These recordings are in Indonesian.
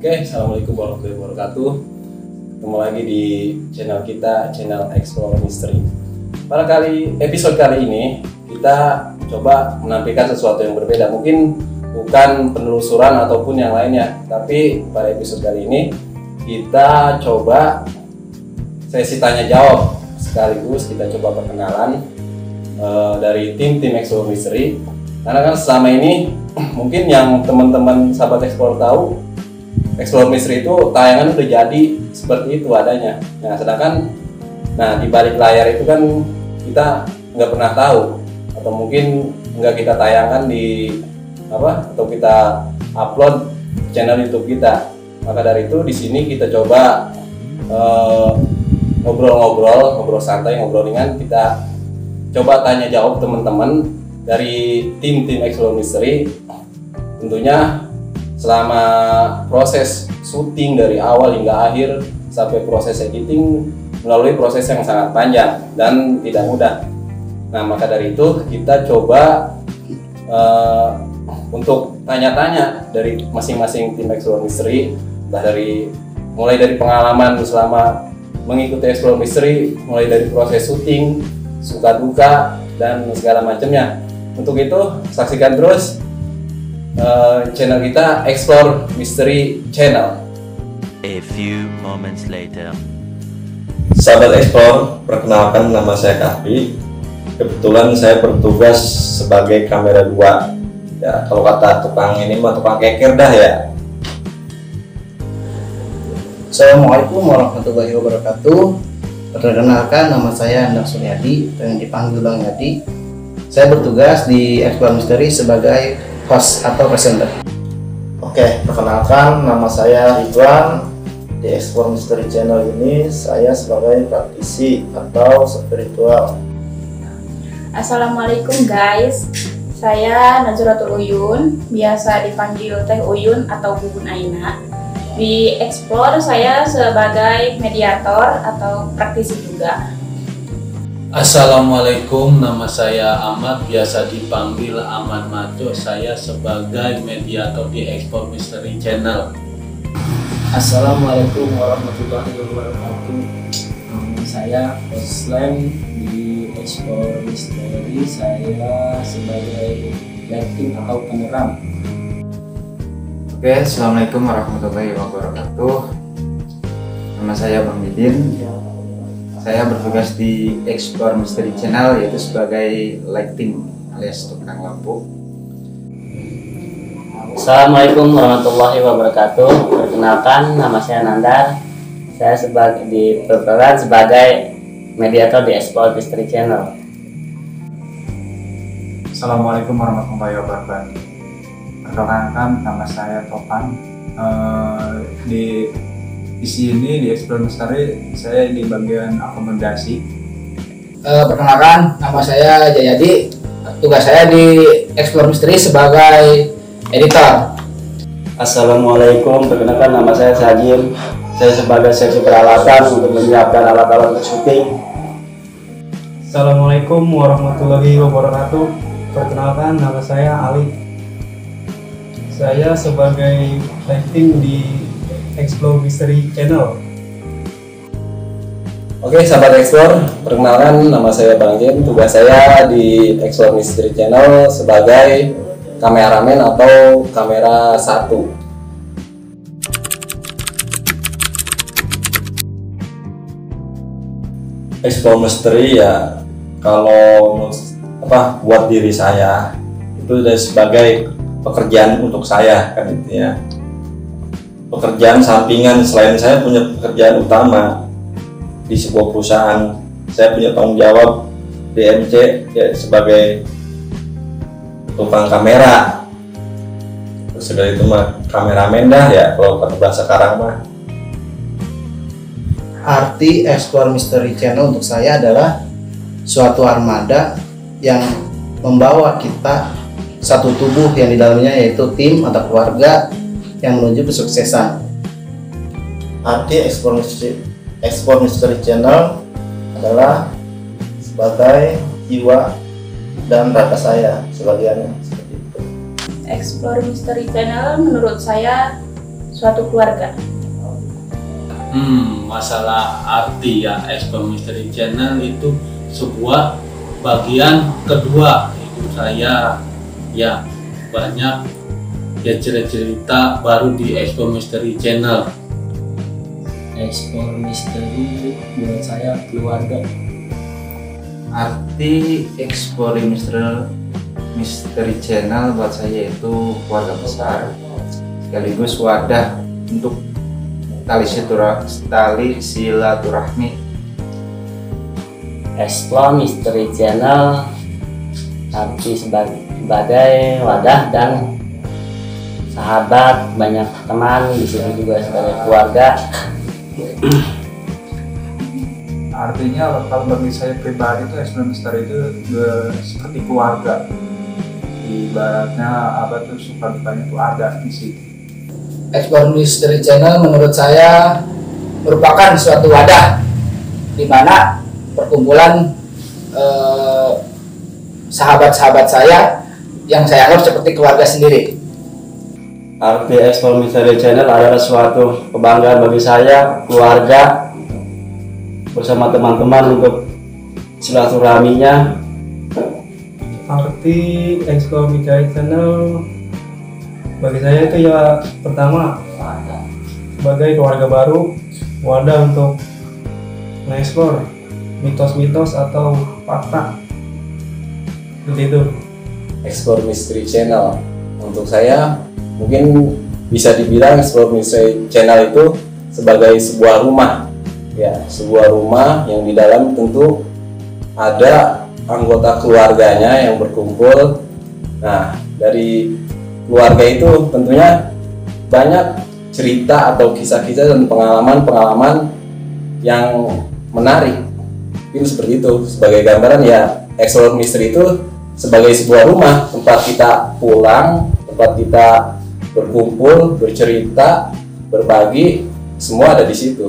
Oke, assalamualaikum warahmatullahi wabarakatuh. Ketemu lagi di channel kita, channel Explore Mystery. Pada episode kali ini kita coba menampilkan sesuatu yang berbeda. Mungkin bukan penelusuran ataupun yang lainnya, tapi pada episode kali ini kita coba sesi tanya jawab, sekaligus kita coba perkenalan dari tim Explore Mystery. Karena kan selama ini mungkin yang teman-teman sahabat Explore tahu, Explore Mystery itu tayangan udah jadi seperti itu adanya. Nah, sedangkan di balik layar itu kan kita nggak pernah tahu, atau mungkin nggak kita tayangkan di atau kita upload channel YouTube kita. Maka dari itu di sini kita coba ngobrol santai, ngobrol ringan. Kita coba tanya jawab teman-teman dari tim Explore Mystery. Tentunya selama proses syuting dari awal hingga akhir sampai proses editing melalui proses yang sangat panjang dan tidak mudah. Nah, maka dari itu kita coba untuk tanya-tanya dari masing-masing tim Explore Mystery, mulai dari pengalaman selama mengikuti Explore Mystery, mulai dari proses syuting, suka duka dan segala macamnya. Untuk itu saksikan terus channel kita, Explore Mystery Channel. A few moments later. Sahabat Explore, perkenalkan nama saya Kahfi. Kebetulan saya bertugas sebagai kamera 2. Ya, kalau kata tukang ini mah tukang keker dah ya. Assalamualaikum warahmatullahi wabarakatuh. Perkenalkan, nama saya Endang Suryadi, yang dipanggil Bang Yadi. Saya bertugas di Explore Mystery sebagai host atau presenter. Oke, perkenalkan, nama saya Ridwan. Di Explore Mystery Channel ini saya sebagai praktisi atau spiritual. Assalamualaikum guys, saya Nazratul Uyun, biasa dipanggil Teh Uyun atau Bubun Aina. Di Explore saya sebagai mediator atau praktisi juga. Assalamualaikum, nama saya Ahmad, biasa dipanggil Aman Maco. Saya sebagai mediator di Explore Mystery Channel. Assalamualaikum warahmatullahi wabarakatuh. Saya Oslam di Explore Mystery. Saya sebagai lighting atau peneram. Oke, assalamualaikum warahmatullahi wabarakatuh. Nama saya Bang Didin. Saya bertugas di Explore Mystery Channel, yaitu sebagai lighting alias tukang lampu. Assalamualaikum warahmatullahi wabarakatuh. Perkenalkan, nama saya Nandar. Saya berperan sebagai mediator di Explore Mystery Channel. Assalamualaikum warahmatullahi wabarakatuh. Perkenalkan, nama saya Topan. Di sini di Explore Mystery saya di bagian akomodasi. Perkenalkan, nama saya Jayadi. Tugas saya di Explore Mystery sebagai editor. Assalamualaikum, perkenalkan nama saya Sajim. Saya sebagai seksi peralatan untuk menyiapkan alat-alat untuk syuting. Assalamualaikum warahmatullahi wabarakatuh. Perkenalkan, nama saya Ali. Saya sebagai lighting di Explore Mystery Channel. Oke, sahabat Explore, perkenalkan nama saya Bang Jin. Tugas saya di Explore Mystery Channel sebagai kameramen atau kamera 1. Explore Mystery ya, kalau buat diri saya itu udah sebagai pekerjaan untuk saya kan itu ya. Pekerjaan sampingan, selain saya punya pekerjaan utama di sebuah perusahaan. Saya punya tanggung jawab DMC ya, sebagai tukang kamera. Terus dari itu mah kameramen dah ya kalau kata bahasa sekarang mah. Arti Explore Mystery Channel untuk saya adalah suatu armada yang membawa kita satu tubuh yang di dalamnya yaitu tim atau keluarga yang menuju kesuksesan. Arti Explore Mystery Channel adalah sebagai jiwa dan raga saya sebagiannya seperti itu. Explore Mystery Channel menurut saya suatu keluarga. Masalah arti ya Explore Mystery Channel itu sebuah bagian kedua hidup saya, ya banyak ya cerita baru di Explore Mystery Channel. Explore Mystery buat saya keluarga. Arti Explore Mystery Channel buat saya itu keluarga besar, sekaligus wadah untuk tali silaturahmi. Explore Mystery Channel arti sebagai wadah dan sahabat, banyak teman, di situ juga sebagai keluarga. Artinya kalau bagi saya pribadi itu Explore Mystery itu seperti keluarga. Ibaratnya apa tuh suka dukanya tuh ada di situ. Explore Mystery Channel menurut saya merupakan suatu wadah di mana perkumpulan sahabat-sahabat saya yang saya anggap seperti keluarga sendiri. Arti Explore Mystery Channel adalah suatu kebanggaan bagi saya, keluarga bersama teman-teman untuk silaturahminya. Arti Explore Mystery Channel bagi saya itu ya pertama sebagai keluarga baru, wadah untuk mengeksplor mitos-mitos atau fakta seperti itu. Explore Mystery Channel untuk saya mungkin bisa dibilang Explore Mystery Channel itu sebagai sebuah rumah, ya sebuah rumah yang di dalam tentu ada anggota keluarganya yang berkumpul. Nah, dari keluarga itu tentunya banyak cerita atau kisah-kisah dan pengalaman-pengalaman yang menarik. Mungkin seperti itu sebagai gambaran ya. Explore Mystery itu sebagai sebuah rumah tempat kita pulang, tempat kita berkumpul, bercerita, berbagi, semua ada di situ.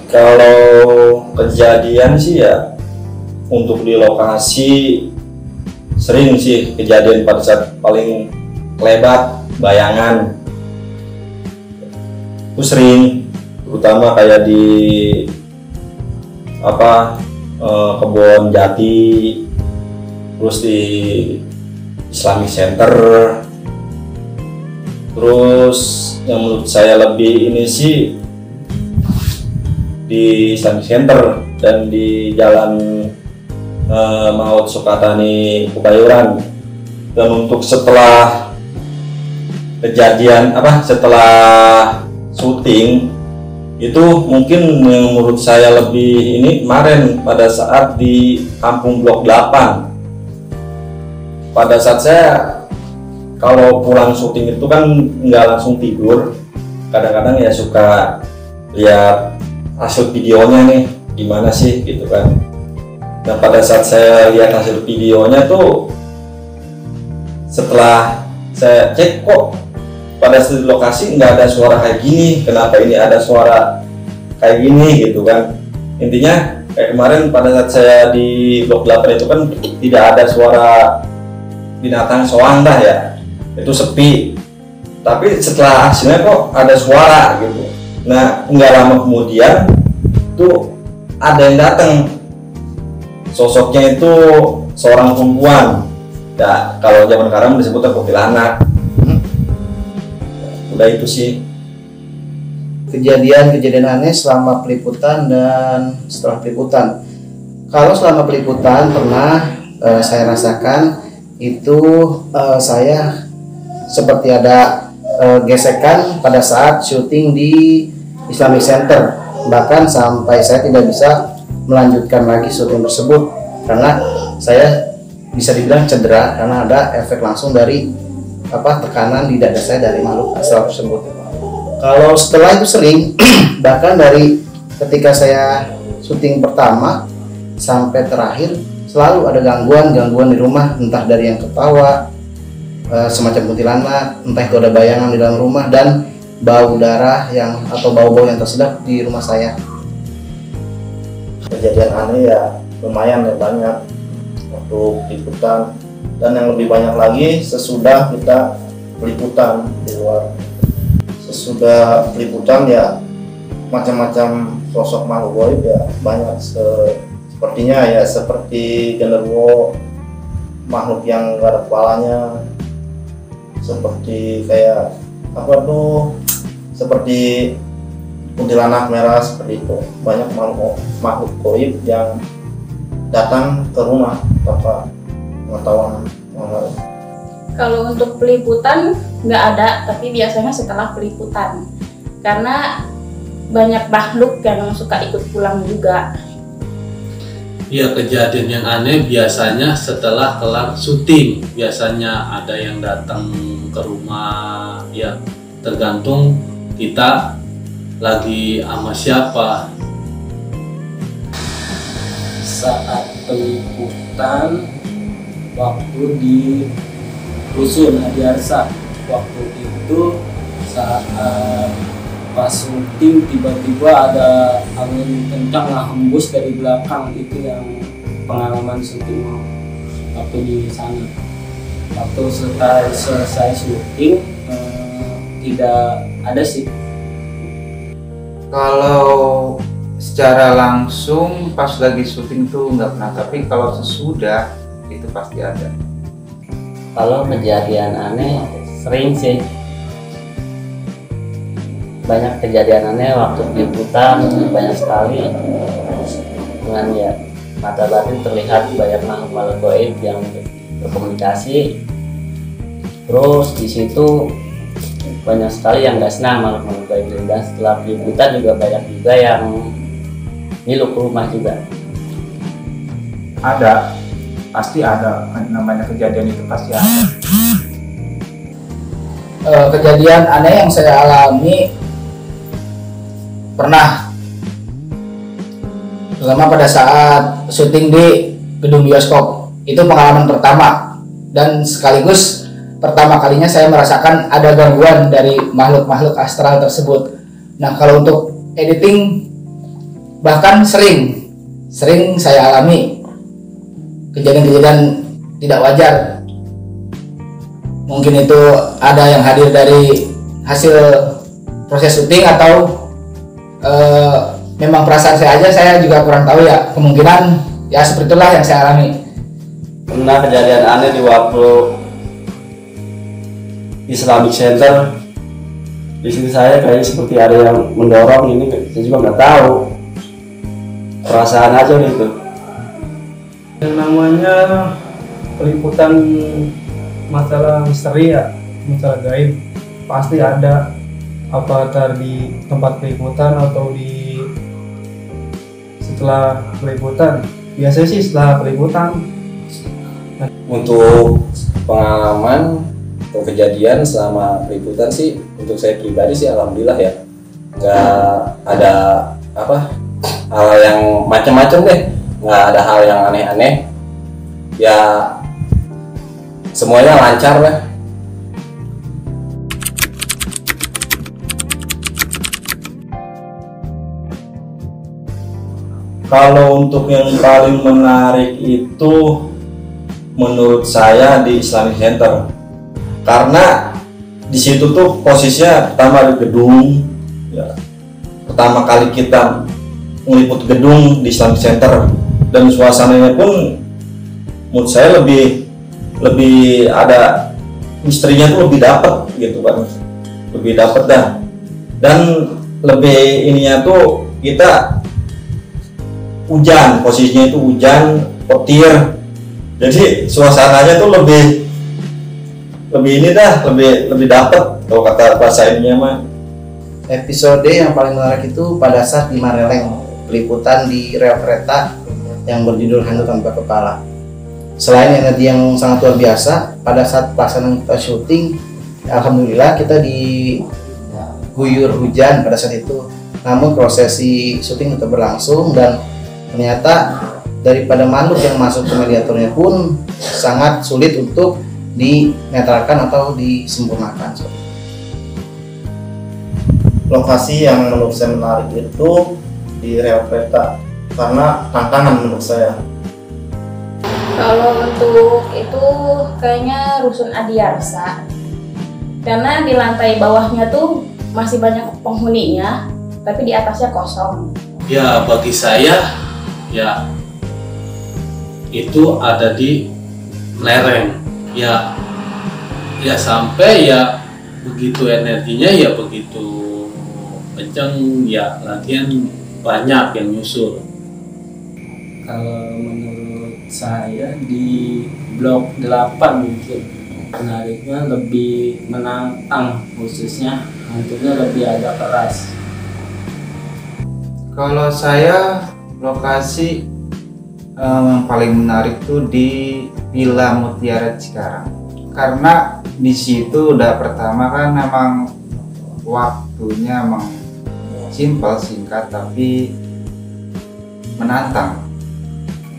Kalau kejadian sih ya untuk di lokasi sering sih kejadian pada saat paling lebat bayangan itu sering, terutama kayak di kebun jati, terus di Islamic Center, terus yang menurut saya lebih ini sih di Islamic Center dan di Jalan Maut Sukatani Kebayoran. Dan untuk setelah kejadian setelah syuting itu mungkin yang menurut saya lebih ini kemarin pada saat di Kampung Blok 8. Pada saat saya kalau pulang syuting itu kan nggak langsung tidur, kadang-kadang ya suka lihat hasil videonya nih gimana sih gitu kan. Nah pada saat saya lihat hasil videonya tuh, setelah saya cek kok pada lokasi nggak ada suara kayak gini, kenapa ini ada suara kayak gini gitu kan. Intinya kayak kemarin pada saat saya di Blok 8 itu kan tidak ada suara binatang soang dah ya, itu sepi. Tapi setelah hasilnya kok ada suara gitu. Nah nggak lama kemudian tuh ada yang datang, sosoknya itu seorang perempuan ya, kalau zaman sekarang disebutnya kuntilanak. Udah itu sih kejadian aneh selama peliputan dan setelah peliputan. Kalau selama peliputan pernah saya rasakan itu saya seperti ada gesekan pada saat syuting di Islamic Center, bahkan sampai saya tidak bisa melanjutkan lagi syuting tersebut karena saya bisa dibilang cedera karena ada efek langsung dari tekanan di dada saya dari makhluk astral tersebut. Kalau setelah itu sering bahkan dari ketika saya syuting pertama sampai terakhir selalu ada gangguan di rumah, entah dari yang ketawa semacam kuntilanak, entah itu ada bayangan di dalam rumah dan bau darah atau bau-bau yang tersedap di rumah saya. Kejadian aneh ya lumayan ya banyak. untuk liputan, dan yang lebih banyak lagi sesudah kita peliputan di luar. Sesudah peliputan ya macam-macam sosok makhluk gaib ya banyak, sepertinya ya seperti genderuwo, makhluk yang gak ada kepalanya, seperti kayak apa tuh, seperti kuntilanak merah, seperti itu. Banyak makhluk gaib yang datang ke rumah tanpa pengetahuan orang lain. Kalau untuk peliputan nggak ada, tapi biasanya setelah peliputan, karena banyak makhluk yang suka ikut pulang juga. Ya, kejadian yang aneh biasanya setelah kelar syuting. Biasanya ada yang datang ke rumah, ya tergantung kita lagi sama siapa. Saat peliputan waktu di Rusun Adiarsa, waktu itu saat pas syuting tiba-tiba ada angin kencang hembus dari belakang. Itu yang pengalaman syuting waktu di sana. Waktu selesai syuting tidak ada sih. Kalau secara langsung pas lagi syuting tuh nggak pernah, tapi kalau sesudah itu pasti ada. Kalau kejadian aneh sering sih, banyak kejadian aneh waktu peliputan, banyak sekali. Dengan ya mata batin terlihat banyak makhluk gaib yang berkomunikasi. Terus di situ banyak sekali yang nggak senang makhluk gaib, dan setelah peliputan juga banyak juga yang ngilu ke rumah juga. Ada, pasti ada, namanya kejadian itu pasti ada. Kejadian aneh yang saya alami pernah, terutama pada saat syuting di gedung bioskop. Itu pengalaman pertama dan sekaligus pertama kalinya saya merasakan ada gangguan dari makhluk-makhluk astral tersebut. Nah, kalau untuk editing bahkan sering saya alami kejadian-kejadian tidak wajar. Mungkin itu ada yang hadir dari hasil proses syuting atau memang perasaan saya aja, saya juga kurang tahu ya. Kemungkinan ya seperti itulah yang saya alami. Pernah kejadian aneh di waktu Islamic Center. Di sini saya kayak seperti ada yang mendorong ini, saya juga nggak tahu. Perasaan aja gitu. Yang namanya peliputan masalah misteri ya, masalah gaib pasti ada, apakah di tempat peliputan atau di setelah peliputan. Biasanya sih setelah peliputan. Untuk pengalaman atau kejadian selama peliputan sih, untuk saya pribadi sih alhamdulillah ya, nggak ada hal yang macam-macam deh, nggak ada hal yang aneh-aneh ya, semuanya lancar lah. Kalau untuk yang paling menarik itu menurut saya di Islamic Center, karena di situ tuh posisinya pertama di gedung ya, pertama kali kita meliput gedung di Islamic Center, dan suasananya pun menurut saya lebih ada misterinya tuh, lebih dapet gitu kan, lebih dapet dah, dan lebih ininya tuh kita hujan, posisinya itu hujan petir, jadi suasananya tuh lebih ini dah, lebih dapet kalau kata bahasa ininya mah. Episode yang paling menarik itu pada saat di Mareleng, peliputan di rel kereta yang berjudul Hantu Tanpa Kepala. Selain energi yang sangat luar biasa, pada saat pelaksanaan kita syuting, alhamdulillah kita diguyur hujan pada saat itu. Namun prosesi syuting tetap berlangsung, dan ternyata daripada makhluk yang masuk ke mediatornya pun sangat sulit untuk dinetralkan atau disempurnakan. Lokasi yang menurut saya menarik itu di rel kereta, karena tantangan menurut saya. Kalau untuk itu kayaknya Rusun Adiarsa, karena di lantai bawahnya tuh masih banyak penghuninya, tapi di atasnya kosong. Ya bagi saya ya itu ada di lereng ya sampai ya begitu energinya ya begitu kenceng ya latihan banyak yang nyusul. Kalau menurut saya di blok 8 mungkin menariknya lebih menantang, khususnya hantunya lebih agak keras. Kalau saya lokasi yang paling menarik tuh di Villa Mutiara Cikarang, karena di situ udah pertama kan memang waktunya emang simpel, singkat, tapi menantang.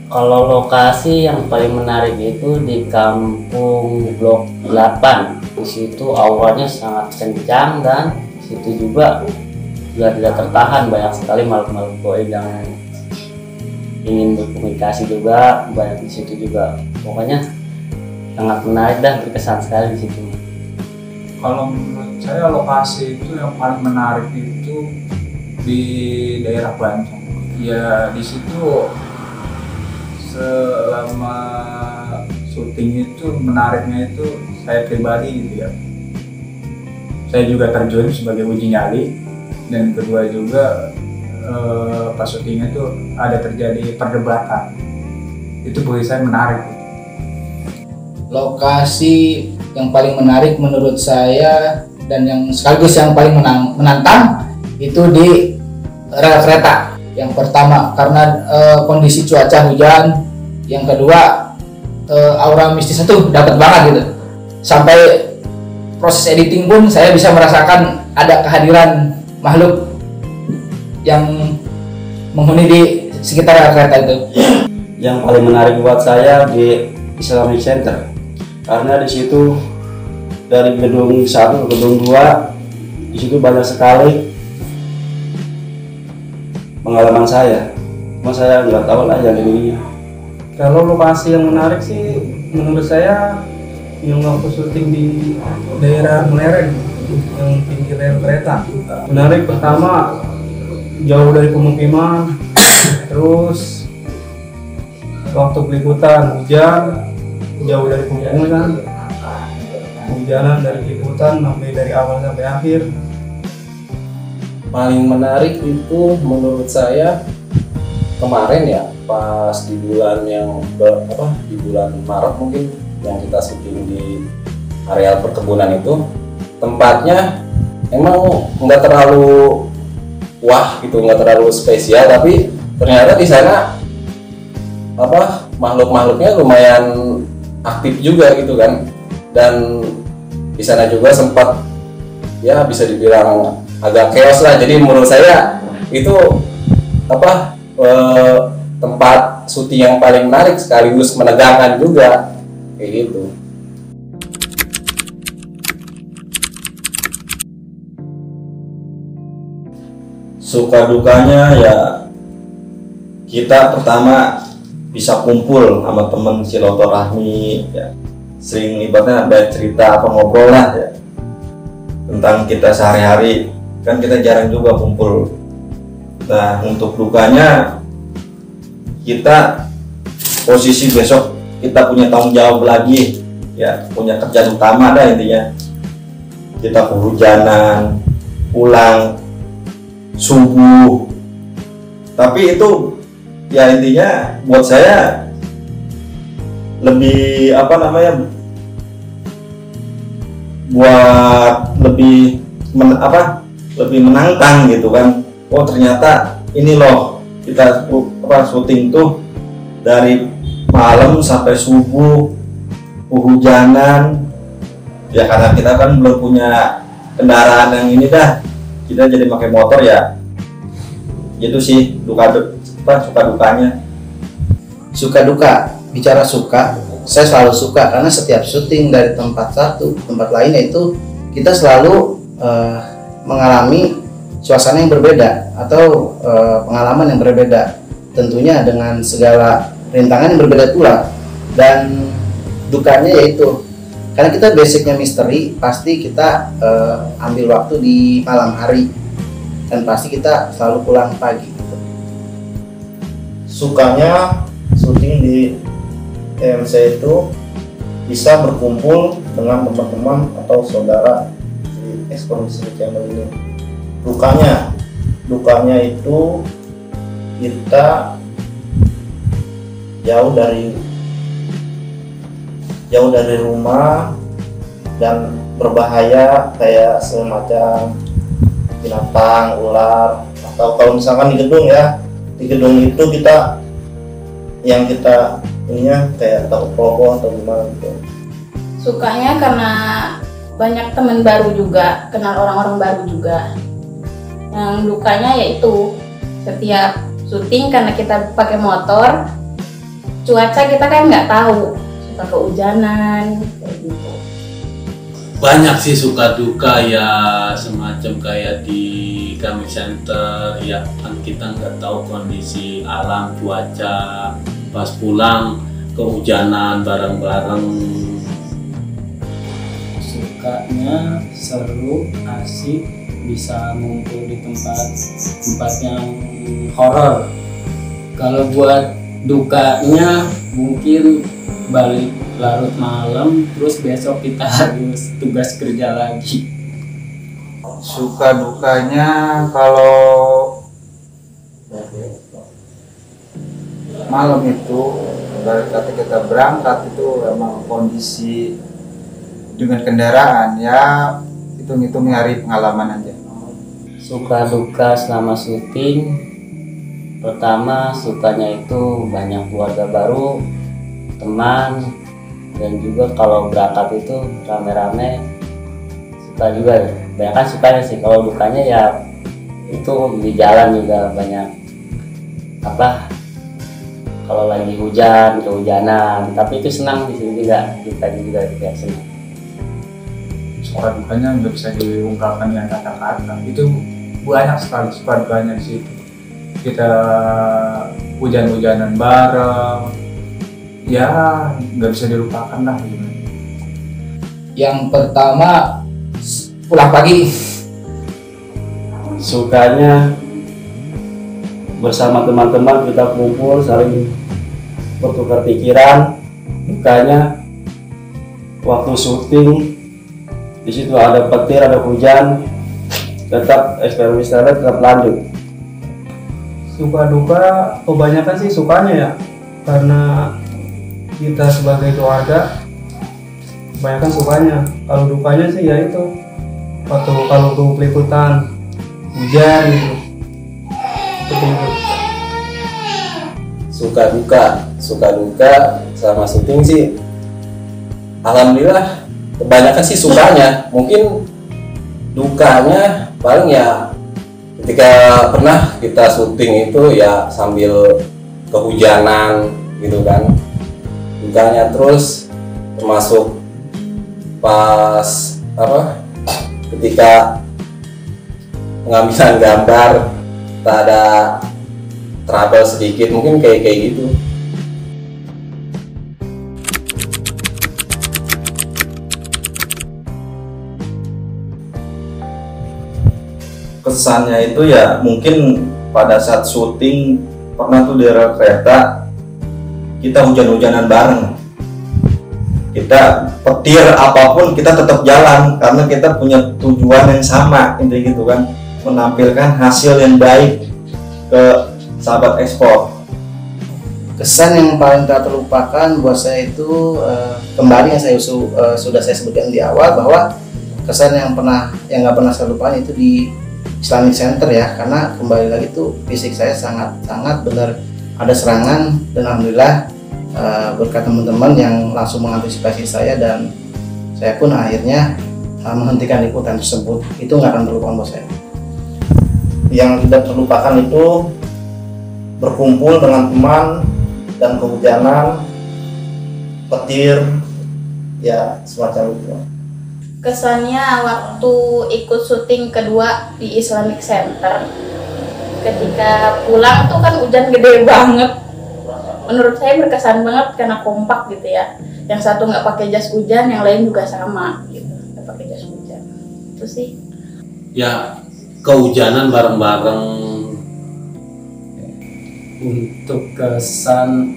Kalau lokasi yang paling menarik itu di kampung blok 8. Di situ auranya sangat kencang dan di situ juga tidak tertahan, banyak sekali makhluk-makhluk goib yang ingin berkomunikasi juga banyak di situ juga. Pokoknya sangat menarik dan berkesan sekali di situ. Kalau menurut saya lokasi itu yang paling menarik itu di daerah Bancong. Ya di situ selama syuting itu menariknya itu saya pribadi gitu ya. Saya juga terjun sebagai uji nyali, dan kedua juga pas syutingnya itu ada terjadi perdebatan. Itu bagi saya menarik. Lokasi yang paling menarik menurut saya dan yang sekaligus yang paling menantang itu di rel kereta. Yang pertama karena kondisi cuaca hujan, yang kedua aura mistisnya tuh dapat banget gitu. Sampai proses editing pun saya bisa merasakan ada kehadiran makhluk yang menghuni di sekitar rel kereta itu. Yang paling menarik buat saya di Islamic Center, karena di situ dari gedung 1 ke gedung 2 di situ banyak sekali pengalaman saya. Cuma saya nggak tahu lah yang ininya. Kalau lokasi yang menarik sih menurut saya yang waktu syuting di daerah Melereng yang pinggir rel kereta. Menarik pertama jauh dari pemukiman, terus waktu peliputan hujan jauh dari pemukiman, hujanan dari peliputan sampai dari awal sampai akhir. Paling menarik itu menurut saya kemarin ya, pas di bulan di bulan Maret mungkin yang kita syuting di areal perkebunan itu, tempatnya emang nggak terlalu wah gitu, nggak terlalu spesial, tapi ternyata di sana makhluk-makhluknya lumayan aktif juga gitu kan. Dan di sana juga sempat ya bisa dibilang agak chaos lah. Jadi menurut saya itu tempat syuting yang paling menarik sekaligus menegangkan juga kayak gitu. Suka dukanya ya kita pertama bisa kumpul sama temen silaturahmi ya, sering ibaratnya banyak cerita atau ngobrol lah ya tentang kita sehari-hari, kan kita jarang juga kumpul. Nah untuk dukanya kita posisi besok kita punya tanggung jawab lagi ya, punya kerjaan utama dah intinya. Kita kehujanan, pulang subuh, tapi itu ya intinya buat saya lebih buat lebih lebih menantang gitu kan. Oh ternyata ini loh kita syuting tuh dari malam sampai subuh, kehujanan ya, karena kita kan belum punya kendaraan yang ini dah, kita jadi pakai motor ya. Itu sih suka dukanya. Suka duka, bicara suka, saya selalu suka karena setiap syuting dari tempat satu tempat lainnya itu kita selalu mengalami suasana yang berbeda atau pengalaman yang berbeda, tentunya dengan segala rintangan yang berbeda pula. Dan dukanya yaitu karena kita basicnya misteri, pasti kita ambil waktu di malam hari dan pasti kita selalu pulang pagi gitu. Sukanya syuting di EMC itu bisa berkumpul dengan teman-teman atau saudara di Explore Mystery Channel ini. Dukanya itu kita jauh dari rumah dan berbahaya, kayak semacam binatang, ular, atau kalau misalkan di gedung ya, di gedung itu kita ininya kayak takut roboh atau gimana gitu. Sukanya karena banyak teman baru juga, kenal orang-orang baru juga. Yang dukanya yaitu setiap syuting karena kita pakai motor, cuaca kita kan nggak tahu, suka kehujanan kayak gitu. Banyak sih suka duka ya, semacam kayak di Kami Center ya, kan kita nggak tahu kondisi alam, cuaca, pas pulang kehujanan bareng-bareng. Sukanya seru, asik, bisa ngumpul di tempat yang horor. Kalau buat dukanya mungkin balik larut malam, terus besok kita harus tugas kerja lagi. Suka dukanya kalau malam itu, dari kata kita berangkat itu emang kondisi dengan kendaraan ya, hitung-hitung hari pengalaman aja. Suka duka selama syuting, pertama sukanya itu banyak keluarga baru, teman, dan juga kalau berangkat itu rame-rame, suka juga ya. Banyak kan sukanya sih. Kalau dukanya ya itu di jalan juga banyak kalau lagi hujan, kehujanan, tapi itu senang di sini juga, dukanya juga ya senang. Suka dukanya nggak bisa diungkapkan dengan kata-kata, itu banyak sekali suka dukanya di situ. Kita hujan-hujanan bareng, ya nggak bisa dilupakan lah gitu. Yang pertama pulang pagi. Sukanya bersama teman-teman kita kumpul saling bertukar pikiran. Dukanya waktu syuting di situ ada petir, ada hujan, tetap eksperimen tetap lanjut. Suka duka kebanyakan sih sukanya ya, karena kita sebagai keluarga kebanyakan sukanya. Kalau dukanya sih ya itu waktu kalau ke peliputan hujan gitu. Seperti itu. Suka duka sama syuting sih alhamdulillah kebanyakan sih sukanya. Mungkin dukanya paling ya ketika pernah kita syuting itu ya sambil kehujanan gitu kan. Dukanya terus termasuk pas ketika pengambilan gambar tak ada trouble sedikit, mungkin kayak gitu. Kesannya itu ya mungkin pada saat syuting pernah tuh di rel kereta kita hujan-hujanan bareng, kita petir apapun kita tetap jalan karena kita punya tujuan yang sama, intinya gitu kan, menampilkan hasil yang baik ke sahabat ekspor. Kesan yang paling tak terlupakan buat saya itu kembali yang sudah saya sebutkan di awal, bahwa kesan yang nggak pernah saya lupakan itu di Islamic Center ya, karena kembali lagi tuh fisik saya sangat benar ada serangan, dan alhamdulillah berkat teman-teman yang langsung mengantisipasi saya, dan saya pun akhirnya menghentikan liputan tersebut. Itu nggak akan terlupakan buat saya. Yang tidak terlupakan itu berkumpul dengan teman dan kehujanan, petir, ya semacam itu. Kesannya waktu ikut syuting kedua di Islamic Center, ketika pulang tuh kan hujan gede banget, menurut saya berkesan banget karena kompak gitu ya. Yang satu nggak pakai jas hujan, yang lain juga sama gitu, nggak pakai jas hujan. Itu sih. Ya, kehujanan bareng-bareng. Untuk kesan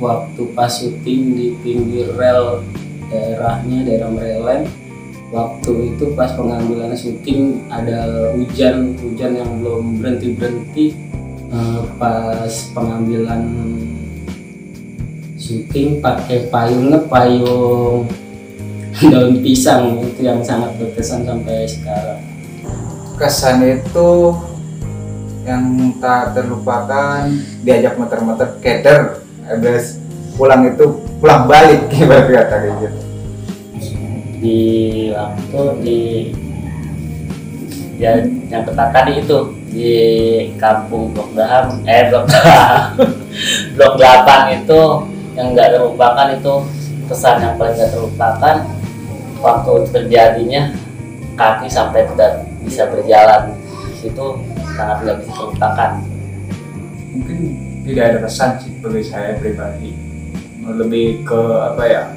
waktu pas syuting di pinggir rel daerah Merelen, waktu itu pas pengambilan syuting ada hujan yang belum berhenti. Pas pengambilan syuting pakai payung daun pisang, itu yang sangat berkesan sampai sekarang. Kesan itu yang tak terlupakan, diajak muter-muter keder, habis pulang balik ibarat kata gitu. Di yang pertama tadi itu di kampung Blok 8 itu yang nggak terlupakan, itu kesan yang paling nggak terlupakan waktu terjadinya kaki sampai tidak bisa berjalan. Itu sangat nggak bisa terlupakan. Mungkin tidak ada kesan sih bagi saya pribadi, lebih ke apa ya,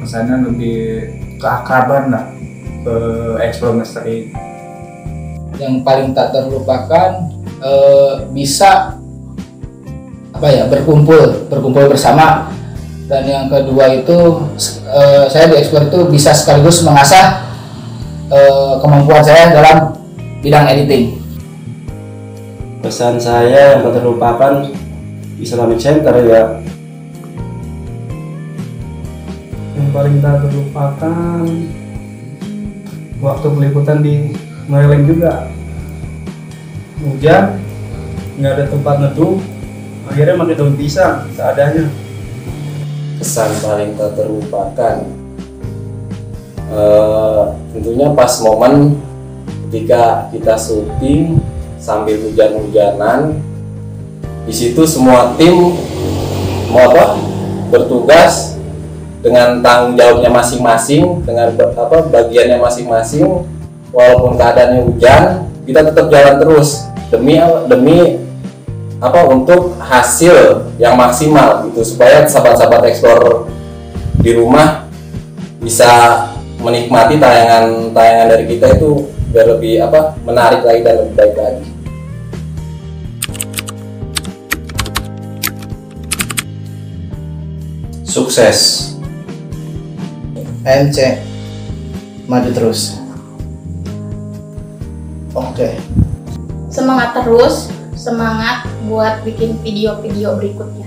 kesannya lebih keakraban lah, ke Explore Misteri. Yang paling tak terlupakan bisa berkumpul bersama, dan yang kedua itu saya di Explore itu bisa sekaligus mengasah kemampuan saya dalam bidang editing. Pesan saya yang tak terlupakan Islamic Center ya. Yang paling tak terlupakan waktu peliputan di Merelen juga, hujan, nggak ada tempat neduh, akhirnya pakai daun pisang seadanya. Kesan paling tak terlupakan tentunya pas momen ketika kita syuting sambil hujan-hujanan. Di situ semua tim bertugas dengan tanggung jawabnya masing-masing, dengan bagiannya masing-masing. Walaupun keadaannya hujan, kita tetap jalan terus demi untuk hasil yang maksimal gitu, supaya sahabat-sahabat Explore di rumah bisa menikmati tayangan dari kita itu biar lebih menarik lagi dan lebih baik lagi. Sukses. MC maju terus. Oke. Semangat terus, semangat buat bikin video-video berikutnya.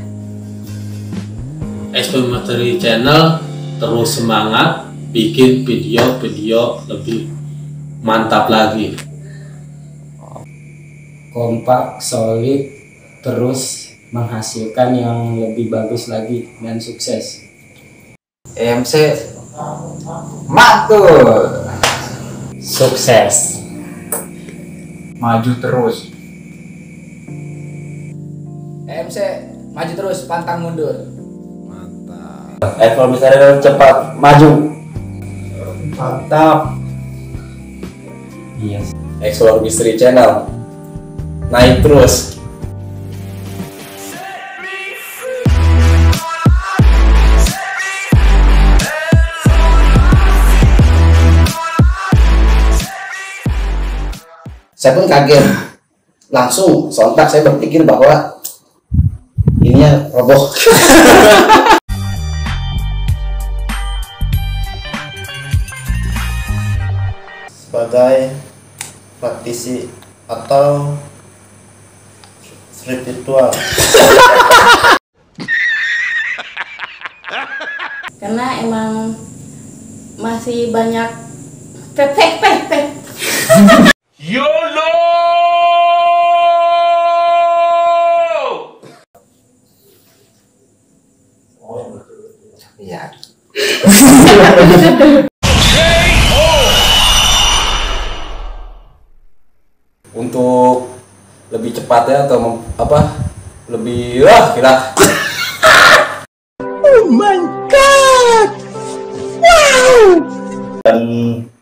Explore Misteri Channel terus semangat bikin video-video lebih mantap lagi. Kompak, solid, terus menghasilkan yang lebih bagus lagi dan sukses. EMC mantul, sukses, maju terus. EMC maju terus, pantang mundur. Explore Misteri cepat maju. Mantap. Yes. Explore Misteri Channel naik terus. Saya pun kaget, langsung sontak saya berpikir bahwa ininya roboh. Sebagai praktisi atau spiritual, karena emang masih banyak pepek. YOLO! Iya. Untuk lebih cepat ya, atau lebih gila. Oh my god, wow. Dan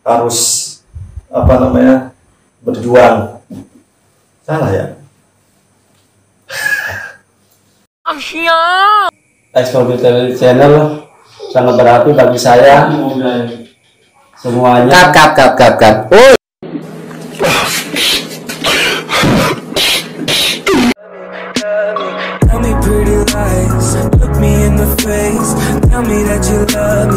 harus berjuang, salah ya. Explore Mystery Channel sangat berarti bagi saya. Semuanya. Cut. Oh. Tell me pretty lies, look me in the face. Tell me that you love